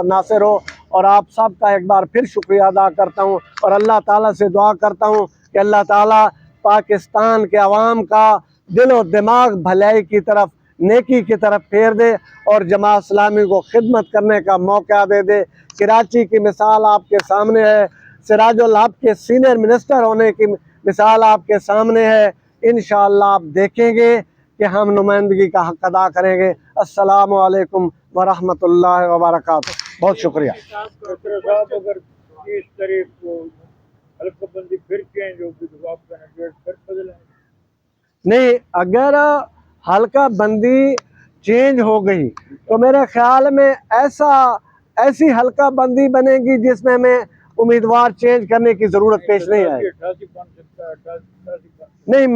नासिर हो और आप सब का एक बार फिर शुक्रिया अदा करता हूँ और अल्लाह ताला से दुआ करता हूँ कि अल्लाह ताला पाकिस्तान के अवाम का दिल और दिमाग भलाई की तरफ, नेकी की तरफ फेर दे और जमात इस्लामी को खिदमत करने का मौका दे दे। कराची की मिसाल आपके सामने है, सिराजुल आपके सीनियर मिनिस्टर होने की मिसाल आपके सामने है। इंशाअल्लाह आप देखेंगे कि हम नुमाइंदगी का हक अदा करेंगे। अस्सलामु अलैकुम वरहमतुल्लाहि वबरकातुहू। बहुत शुक्रिया। साहब अगर 30 तारीख को हल्काबंदी फिर चेंज होगी तो आप कैंडिडेट फिर बदलेंगे? नहीं, अगर हल्का बंदी चेंज हो गई तो मेरे ख्याल में ऐसी हल्का बंदी बनेगी जिसमें हमें उम्मीदवार चेंज करने की ज़रूरत पेश नहीं आएगी। 88 बन सकता है, 88 नहीं,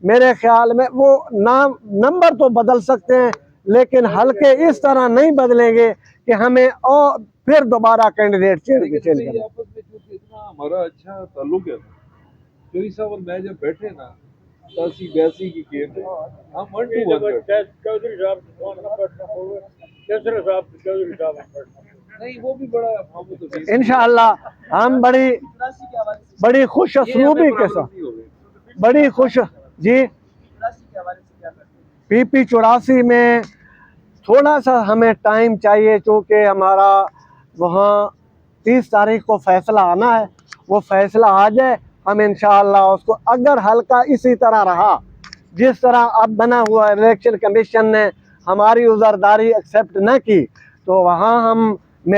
मेरे ख्याल में वो नाम नंबर तो बदल सकते हैं, लेकिन हल्के इस तरह नहीं बदलेंगे कि हमें और फिर दोबारा कैंडिडेट चेंज करना। आपस में क्योंकि इतना हमारा अच्छा ताल्लुक है, चौधरी साहब और मैं जब बैठे ना 87-82 की गेम में हम 1-1 बैठे। चौधरी साहब कौन सा बैठना होगा? तीसरे साहब चौधरी साहब बैठना नहीं वो भी बड़ा हम तो इंशाअल्लाह हम बड़ी खुश असलूबी के साथ बड़ी खुश जी PP 84 में थोड़ा सा हमें टाइम चाहिए, क्योंकि हमारा वहाँ 30 तारीख को फैसला आना है। वो फैसला आ जाए हम इंशाअल्लाह उसको, अगर हल्का इसी तरह रहा जिस तरह अब बना हुआ इलेक्शन कमीशन ने हमारी उज़रदारी एक्सेप्ट न की, तो वहाँ हम